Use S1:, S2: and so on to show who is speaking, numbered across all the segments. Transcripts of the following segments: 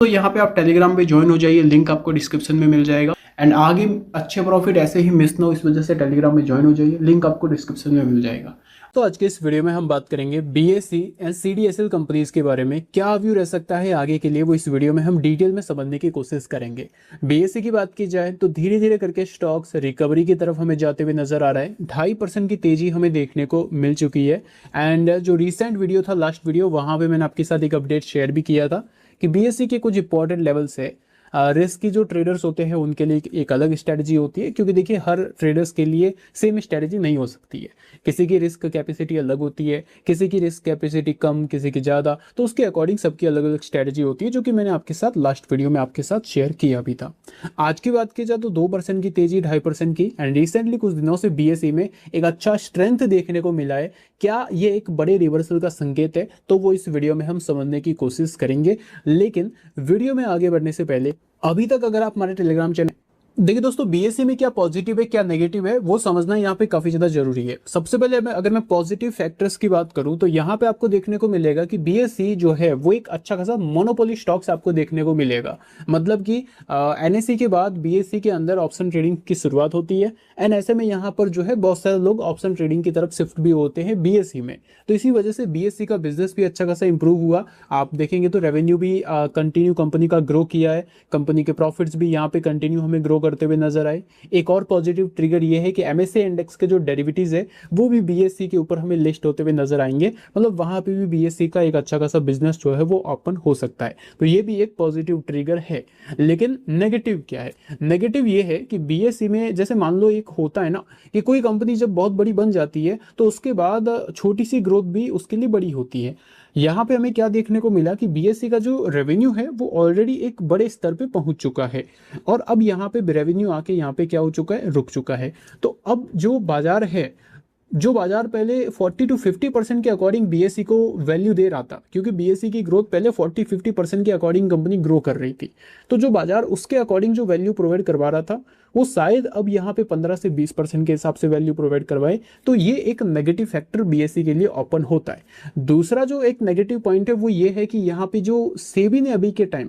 S1: तो यहाँ पे आप टेलीग्राम पे ज्वाइन हो जाइए, लिंक आपको डिस्क्रिप्शन में मिल जाएगा। एंड आगे अच्छे प्रॉफिट ऐसे ही मिस ना हो, इस वजह से टेलीग्राम में ज्वाइन हो जाइए, लिंक आपको डिस्क्रिप्शन में मिल जाएगा। तो आज के इस वीडियो में हम बात करेंगे बीएससी एंड सीडीएसएल कंपनीज के बारे में, क्या व्यू रह सकता है आगे के लिए, वो इस वीडियो में हम डिटेल में समझने की कोशिश करेंगे। बीएससी की बात की जाए तो धीरे धीरे करके स्टॉक्स रिकवरी की तरफ हमें जाते हुए नजर आ रहा है। 2.5% की तेजी हमें देखने को मिल चुकी है। एंड जो रिसेंट वीडियो था, लास्ट वीडियो, वहां पे मैंने आपके साथ एक अपडेट शेयर भी किया था कि बीएससी के कुछ इंपॉर्टेंट लेवल्स है। रिस्क की जो ट्रेडर्स होते हैं उनके लिए एक अलग स्ट्रेटजी होती है, क्योंकि देखिए हर ट्रेडर्स के लिए सेम स्ट्रेटजी नहीं हो सकती है। किसी की रिस्क कैपेसिटी अलग होती है, किसी की रिस्क कैपेसिटी कम, किसी की ज़्यादा, तो उसके अकॉर्डिंग सबकी अलग अलग स्ट्रेटजी होती है, जो कि मैंने आपके साथ लास्ट वीडियो में आपके साथ शेयर किया भी था। आज की बात की जाए तो 2% की तेजी, 2.5% की, एंड रिसेंटली कुछ दिनों से बीएसई में एक अच्छा स्ट्रेंथ देखने को मिला है। क्या ये एक बड़े रिवर्सल का संकेत है? तो वो इस वीडियो में हम समझने की कोशिश करेंगे। लेकिन वीडियो में आगे बढ़ने से पहले अभी तक अगर आप हमारे टेलीग्राम चैनल, देखिए दोस्तों, बीएससी में क्या पॉजिटिव है क्या नेगेटिव है वो समझना यहाँ पे काफी ज्यादा जरूरी है। सबसे पहले अगर मैं पॉजिटिव फैक्टर्स की बात करूं तो यहाँ पे आपको देखने को मिलेगा कि बीएससी जो है वो एक अच्छा खासा मोनोपोली स्टॉक्स आपको देखने को मिलेगा। मतलब कि एनएससी के बाद बीएससी के अंदर ऑप्शन ट्रेडिंग की शुरुआत होती है। एंड ऐसे में यहाँ पर जो है बहुत सारे लोग ऑप्शन ट्रेडिंग की तरफ शिफ्ट भी होते हैं बीएससी में। तो इसी वजह से बीएससी का बिजनेस भी अच्छा खासा इंप्रूव हुआ। आप देखेंगे तो रेवेन्यू भी कंटिन्यू कंपनी का ग्रो किया है, कंपनी के प्रॉफिट्स भी यहाँ पे कंटिन्यू हमें ग्रो करते हुए नजर आए। एक और पॉजिटिव ट्रिगर ये है कि एमएससी इंडेक्स के जो डेरिवेटिव्स है वो भी बीएससी के ऊपर हमें लिस्ट होते हुए नजर आएंगे। मतलब वहां पे भी बीएससी का एक अच्छा खासा बिजनेस जो है वो ओपन हो सकता है। तो ये भी एक पॉजिटिव ट्रिगर है। लेकिन नेगेटिव क्या है? नेगेटिव ये है कि बीएससी में जैसे मान लो एक होता है ना कि कोई कंपनी जब बहुत बड़ी बन जाती है तो उसके बाद छोटी सी ग्रोथ भी उसके लिए बड़ी होती है। यहाँ पे हमें क्या देखने को मिला कि बीएससी का जो रेवेन्यू है वो ऑलरेडी एक बड़े स्तर पे पहुंच चुका है, और अब यहाँ पे रेवेन्यू आके यहाँ पे क्या हो चुका है, रुक चुका है। तो अब जो बाजार पहले 40 to 50% के अकॉर्डिंग बीएससी को वैल्यू दे रहा था, क्योंकि बीएससी की ग्रोथ पहले 40-50% के अकॉर्डिंग कंपनी ग्रो कर रही थी, तो जो बाजार उसके अकॉर्डिंग जो वैल्यू प्रोवाइड करवा रहा था वो शायद अब यहाँ पे 15 से 20% के हिसाब से वैल्यू प्रोवाइड करवाए। तो ये एक नेगेटिव फैक्टर बीएससी के लिए ओपन होता है। दूसरा जो एक नेगेटिव पॉइंट है वो ये है कि यहाँ पे जो सेबी ने अभी के टाइम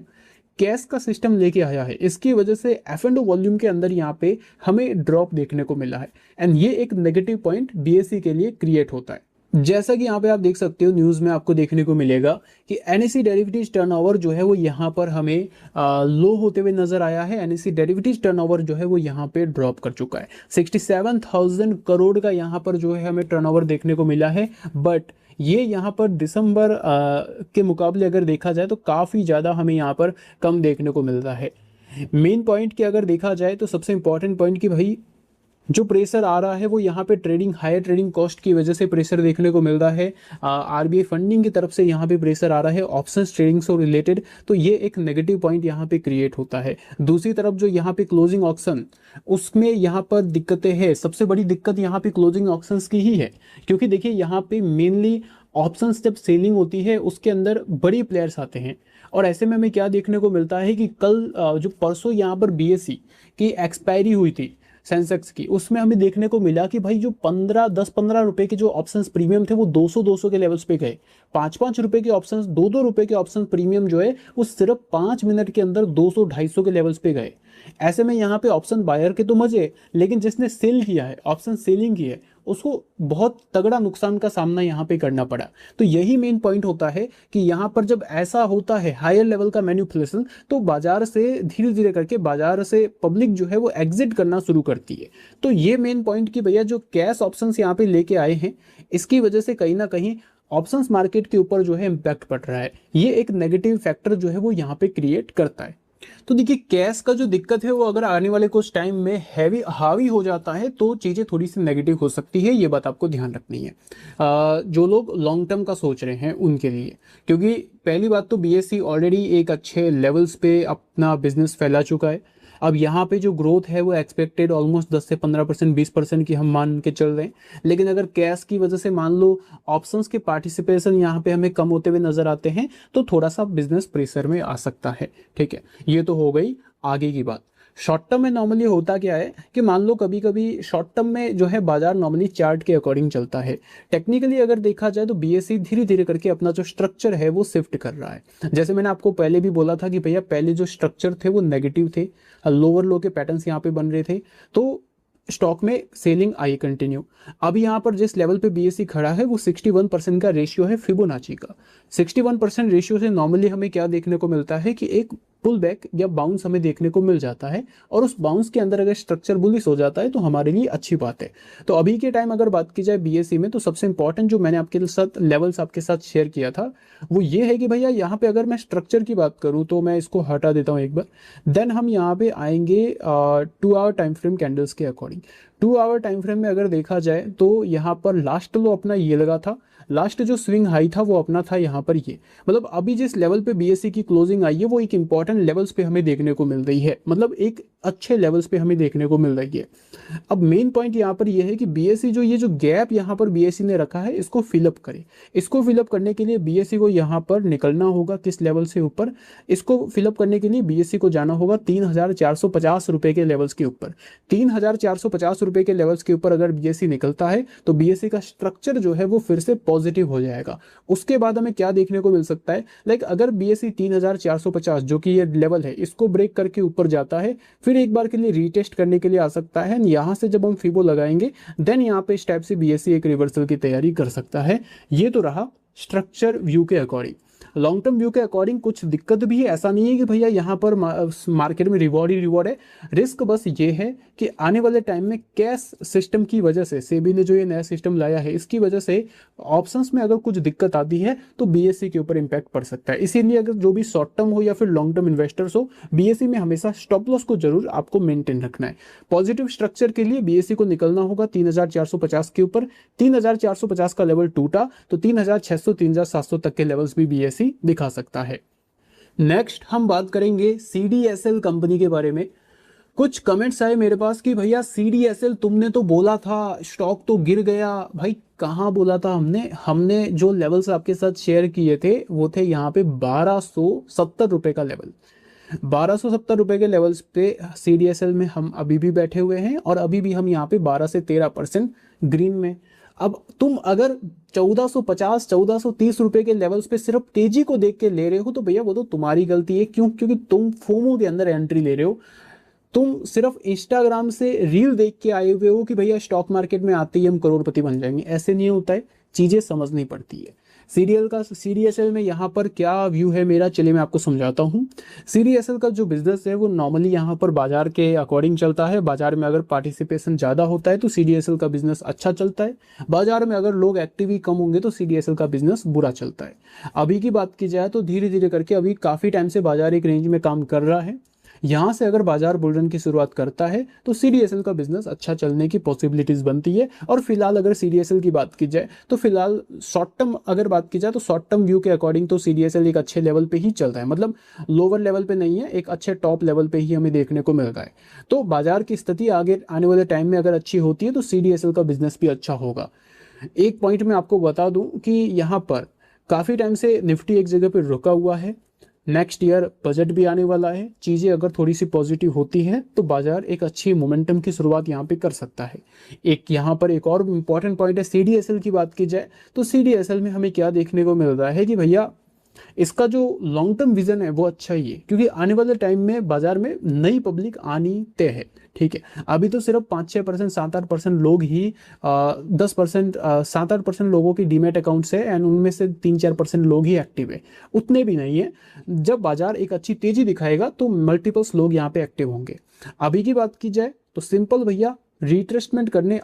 S1: कैश का सिस्टम लेके आया है, इसकी वजह से एफ एंड ओ वॉल्यूम के अंदर यहाँ पे हमें ड्रॉप देखने को मिला है। एंड ये एक नेगेटिव पॉइंट बीएससी के लिए क्रिएट होता है। जैसा कि यहाँ पे आप देख सकते हो, न्यूज में आपको देखने को मिलेगा कि एनएससी डेरिवेटिव्स टर्नओवर जो है वो यहाँ पर हमें लो होते हुए नजर आया है। एनएससी डेरिवेटिव्स टर्नओवर जो है वो यहाँ पे ड्रॉप कर चुका है। 67,000 करोड़ का यहाँ पर जो है हमें टर्नओवर देखने को मिला है। बट ये यहाँ पर दिसंबर के मुकाबले अगर देखा जाए तो काफ़ी ज़्यादा हमें यहाँ पर कम देखने को मिलता है। मेन पॉइंट की अगर देखा जाए तो सबसे इंपॉर्टेंट पॉइंट कि भाई जो प्रेशर आ रहा है वो यहाँ पे हायर ट्रेडिंग कॉस्ट की वजह से प्रेशर देखने को मिल रहा है। आरबीआई फंडिंग की तरफ से यहाँ पे प्रेशर आ रहा है ऑप्शंस ट्रेडिंग से रिलेटेड। तो ये एक नेगेटिव पॉइंट यहाँ पे क्रिएट होता है। दूसरी तरफ जो यहाँ पे क्लोजिंग ऑक्शन, उसमें यहाँ पर दिक्कतें हैं। सबसे बड़ी दिक्कत यहाँ पे क्लोजिंग ऑक्शंस की ही है, क्योंकि देखिए यहाँ पे मेनली ऑप्शंस जब सेलिंग होती है उसके अंदर बड़ी प्लेयर्स आते हैं। और ऐसे में हमें क्या देखने को मिलता है कि कल जो परसों यहाँ पर बीएससी की एक्सपायरी हुई थी सेंसेक्स की, उसमें हमें देखने को मिला कि भाई जो 10-15 रुपए के जो ऑप्शंस प्रीमियम थे वो 200 के लेवल्स पे गए। 5-5 रुपए के ऑप्शंस, 2-2 रुपए के ऑप्शन प्रीमियम जो है वो सिर्फ 5 मिनट के अंदर 200-250 के लेवल्स पे गए। ऐसे में यहाँ पे ऑप्शन बायर के तो मजे, लेकिन जिसने सेल किया है, ऑप्शन सेलिंग की है, उसको बहुत तगड़ा नुकसान का सामना यहाँ पे करना पड़ा। तो यही मेन पॉइंट होता है कि यहाँ पर जब ऐसा होता है हायर लेवल का मैनिपुलेशन, तो बाजार से धीरे धीरे करके बाजार से पब्लिक जो है वो एग्जिट करना शुरू करती है। तो ये मेन पॉइंट कि भैया जो कैश ऑप्शंस यहाँ पे लेके आए हैं, इसकी वजह से कहीं ना कहीं ऑप्शंस मार्केट के ऊपर जो है इम्पैक्ट पड़ रहा है। ये एक नेगेटिव फैक्टर जो है वो यहाँ पे क्रिएट करता है। तो देखिए कैश का जो दिक्कत है वो अगर आने वाले कुछ टाइम में हावी हो जाता है तो चीज़ें थोड़ी सी नेगेटिव हो सकती है। ये बात आपको ध्यान रखनी है जो लोग लॉन्ग टर्म का सोच रहे हैं उनके लिए। क्योंकि पहली बात तो बीएससी ऑलरेडी एक अच्छे लेवल्स पे अपना बिजनेस फैला चुका है। अब यहाँ पे जो ग्रोथ है वो एक्सपेक्टेड ऑलमोस्ट 10 से 15%, 20% की हम मान के चल रहे हैं। लेकिन अगर कैश की वजह से मान लो ऑप्शंस के पार्टिसिपेशन यहाँ पे हमें कम होते हुए नजर आते हैं तो थोड़ा सा बिजनेस प्रेशर में आ सकता है। ठीक है, ये तो हो गई आगे की बात। शॉर्ट टर्म में नॉर्मली होता क्या है कि मान लो कभी कभी शॉर्ट टर्म में जो है बाजार नॉर्मली चार्ट के अकॉर्डिंग चलता है। टेक्निकली अगर देखा जाए तो बीएसई धीरे धीरे करके अपना जो स्ट्रक्चर है वो शिफ्ट कर रहा है। जैसे मैंने आपको पहले भी बोला था कि भैया पहले जो स्ट्रक्चर थे वो नेगेटिव थे, लोअर लो के पैटर्न्स यहाँ पे बन रहे थे, तो स्टॉक में सेलिंग आई कंटिन्यू। अब यहाँ पर जिस लेवल पे बीएसई खड़ा है वो 61% का रेशियो है फिबोनाची का। 61% रेशियो से नॉर्मली हमें क्या देखने को मिलता है कि एक पुल बैक या बाउंस हमें देखने को मिल जाता है, और उस बाउंस के अंदर अगर स्ट्रक्चर बुलिश हो जाता है तो हमारे लिए अच्छी बात है। तो अभी के टाइम अगर बात की जाए बीएसई में, तो सबसे इंपॉर्टेंट जो मैंने आपके साथ लेवल्स आपके साथ शेयर किया था वो ये है कि भैया यहाँ पे अगर मैं स्ट्रक्चर की बात करूँ तो मैं इसको हटा देता हूँ एक बार, देन हम यहाँ पे आएंगे 2 आवर टाइम फ्रेम कैंडल्स के अकॉर्डिंग। 2 आवर टाइम फ्रेम में अगर देखा जाए तो यहाँ पर लास्ट लो अपना ये लगा था, लास्ट जो स्विंग हाई था वो अपना था यहाँ पर ये, मतलब अभी जिस लेवल पे बीएसई की क्लोजिंग आई है वो एक इंपॉर्टेंट लेवल्स पे हमें देखने को मिल रही है, मतलब एक अच्छे लेवल्स पे हमें देखने को मिल रही है। अब मेन पॉइंट यहाँ पर ये है कि बीएसई जो ये जो गैप यहाँ पर बीएसई ने रखा है इसको फिलअप करे। इसको फिलअप करने के लिए बीएसई को यहाँ पर निकलना होगा किस लेवल से ऊपर, इसको फिलअप करने के लिए बीएसई को जाना होगा 3,450 रुपए के लेवल्स के ऊपर। 3,450 रुपए के लेवल्स के ऊपर अगर बीएसई निकलता है तो बीएसई का स्ट्रक्चर जो है वो फिर से पॉजिटिव हो जाएगा। उसके बाद हमें क्या देखने को मिल सकता है, लाइक अगर बीएसई 3,450 जो कि ये लेवल है इसको ब्रेक करके ऊपर जाता है, फिर एक बार के लिए रीटेस्ट करने के लिए आ सकता है। यहाँ से जब हम फिबो लगाएंगे देन यहाँ पे इस टाइप से बीएसई एक रिवर्सल की तैयारी कर सकता है। ये तो रहा स्ट्रक्चर व्यू के अकॉर्डिंग। लॉन्ग टर्म व्यू के अकॉर्डिंग कुछ दिक्कत भी है, ऐसा नहीं है कि भैया यहाँ पर मार्केट में रिवॉर्ड ही रिवॉर्ड है। रिस्क बस ये है कि आने वाले टाइम में कैश सिस्टम की वजह से, सेबी ने जो ये नया सिस्टम लाया है इसकी वजह से ऑप्शंस में अगर कुछ दिक्कत आती है तो बीएसई के ऊपर इंपैक्ट पड़ सकता है। इसीलिए अगर जो भी शॉर्ट टर्म हो या फिर लॉन्ग टर्म इन्वेस्टर्स हो, बीएसई में हमेशा स्टॉप लॉस को जरूर आपको मेंटेन रखना है। पॉजिटिव स्ट्रक्चर के लिए बीएसई को निकलना होगा 3,450 के ऊपर। 3,450 का लेवल टूटा तो 3,600 3,700 तक के लेवल्स भी बीएसई दिखा सकता है। नेक्स्ट हम बात करेंगे सीडीएसएल कंपनी के बारे में। कुछ कमेंट्स आए मेरे पास कि भैया सीडीएसएल तुमने तो बोला था, स्टॉक तो गिर गया। भाई कहाँ बोला था हमने जो लेवल्स आपके साथ शेयर किए थे वो थे यहाँ पे 1,270 रुपए का लेवल। 1,270 रुपए के लेवल्स पे सीडीएसएल में हम अभी भी बैठे हुए हैं, और अभी भी हम यहाँ पे 12 से 13% ग्रीन में। अब तुम अगर 1,450 1,430 रुपए के लेवल्स पे सिर्फ तेजी को देख के ले रहे हो तो भैया वो तो तुम्हारी गलती है। क्यों? क्योंकि तुम फोमो के अंदर एंट्री ले रहे हो। तुम सिर्फ इंस्टाग्राम से रील देख के आए हुए हो कि भैया स्टॉक मार्केट में आते ही हम करोड़पति बन जाएंगे। ऐसे नहीं होता है, चीजें समझनी पड़ती है। सीडीएसएल में यहाँ पर क्या व्यू है मेरा, चलिए मैं आपको समझाता हूँ। सीडीएसएल का जो बिजनेस है वो नॉर्मली यहाँ पर बाजार के अकॉर्डिंग चलता है। बाजार में अगर पार्टिसिपेशन ज़्यादा होता है तो सीडीएसएल का बिजनेस अच्छा चलता है। बाजार में अगर लोग एक्टिव कम होंगे तो सीडीएसएल का बिजनेस बुरा चलता है। अभी की बात की जाए तो धीरे धीरे करके अभी काफ़ी टाइम से बाजार एक रेंज में काम कर रहा है। यहाँ से अगर बाजार बुलरन की शुरुआत करता है तो सीडीएसएल का बिजनेस अच्छा चलने की पॉसिबिलिटीज बनती है। और फिलहाल अगर सीडीएसएल की बात की जाए तो फिलहाल शॉर्ट टर्म अगर बात की जाए तो शॉर्ट टर्म व्यू के अकॉर्डिंग तो सीडीएसएल एक अच्छे लेवल पे ही चल रहा है, मतलब लोअर लेवल पे नहीं है, एक अच्छे टॉप लेवल पे ही हमें देखने को मिल रहा है। तो बाजार की स्थिति आगे आने वाले टाइम में अगर अच्छी होती है तो सीडीएसएल का बिजनेस भी अच्छा होगा। एक पॉइंट मैं आपको बता दूं कि यहाँ पर काफ़ी टाइम से निफ्टी एक जगह पर रुका हुआ है। नेक्स्ट ईयर बजट भी आने वाला है, चीज़ें अगर थोड़ी सी पॉजिटिव होती है तो बाजार एक अच्छी मोमेंटम की शुरुआत यहाँ पे कर सकता है। एक यहाँ पर एक और इम्पॉर्टेंट पॉइंट है, सीडीएसएल की बात की जाए तो सीडीएसएल में हमें क्या देखने को मिल रहा है कि भैया इसका जो लॉन्ग टर्म विजन है वो अच्छा ही है, क्योंकि आने वाले टाइम में बाजार में नई पब्लिक आनी तय है। ठीक है, अभी तो सिर्फ 5-6% 7-8% लोग ही 10% 7-8% लोगों की डीमेट अकाउंट्स है एंड उनमें से 3-4% लोग ही एक्टिव है, उतने भी नहीं है। जब बाजार एक अच्छी तेजी दिखाएगा तो मल्टीपल्स लोग यहाँ पे एक्टिव होंगे। अभी की बात की जाए तो सिंपल भैया रिट्रेसमेंट करने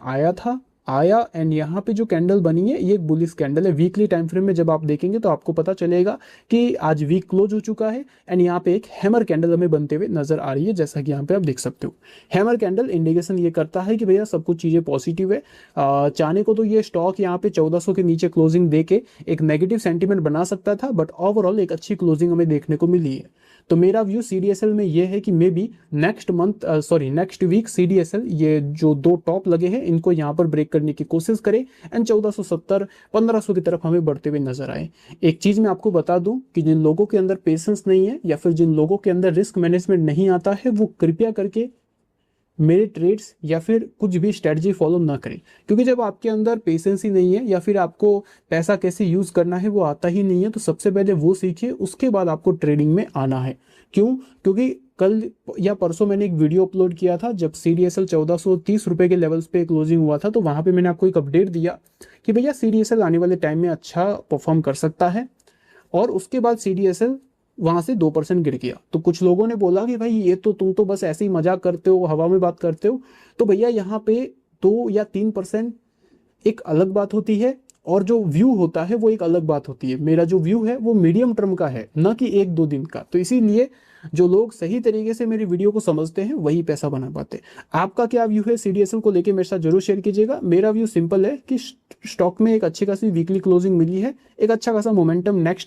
S1: आया एंड यहाँ पे जो कैंडल बनी है ये एक बुलिश कैंडल है। वीकली टाइम फ्रेम में जब आप देखेंगे तो आपको पता चलेगा कि आज वीक क्लोज हो चुका है एंड यहाँ पे एक हैमर कैंडल हमें बनते हुए नजर आ रही है, जैसा कि यहाँ पे आप देख सकते हो। हैमर कैंडल इंडिकेशन ये करता है कि भैया सब कुछ चीज़ें पॉजिटिव है। चाहने को तो ये स्टॉक यहाँ पे 1400 के नीचे क्लोजिंग दे के एक नेगेटिव सेंटीमेंट बना सकता था, बट ओवरऑल एक अच्छी क्लोजिंग हमें देखने को मिली है। तो मेरा व्यू CDSL में ये है कि maybe next week CDSL ये जो दो टॉप लगे हैं इनको यहाँ पर ब्रेक करने की कोशिश करे एंड 1470 1500 की तरफ हमें बढ़ते हुए नजर आए। एक चीज मैं आपको बता दूं कि जिन लोगों के अंदर पेशेंस नहीं है या फिर जिन लोगों के अंदर रिस्क मैनेजमेंट नहीं आता है वो कृपया करके मेरे ट्रेड्स या फिर कुछ भी स्ट्रेटजी फॉलो ना करें, क्योंकि जब आपके अंदर पेशेंस ही नहीं है या फिर आपको पैसा कैसे यूज करना है वो आता ही नहीं है, तो सबसे पहले वो सीखिए, उसके बाद आपको ट्रेडिंग में आना है। क्यों? क्योंकि कल या परसों मैंने एक वीडियो अपलोड किया था जब CDSL 1430 रुपए के लेवल्स पे क्लोजिंग हुआ था, तो वहां पे मैंने आपको एक अपडेट दिया कि भैया CDSL आने वाले टाइम में अच्छा परफॉर्म कर सकता है, और उसके बाद CDSL वहां से 2% गिर गया। तो कुछ लोगों ने बोला कि भाई ये तो तुम तो बस ऐसे ही मजाक करते हो, हवा में बात करते हो। तो भैया यहाँ पे 2 या 3% एक अलग बात होती है और जो व्यू होता है वो एक अलग बात होती है। मेरा जो व्यू है वो मीडियम टर्म का है, ना कि 1-2 दिन का। तो इसीलिए जो लोग सही तरीके से मेरी वीडियो को समझते हैं वही पैसा बना पाते हैं। आपका क्या व्यू है CDSL को लेके मेरे साथ जरूर शेयर कीजिएगा। मेरा व्यू सिंपल है कि स्टॉक में एक अच्छी खासी वीकली क्लोजिंग मिली है, एक अच्छा खासा मोमेंटम नेक्स्ट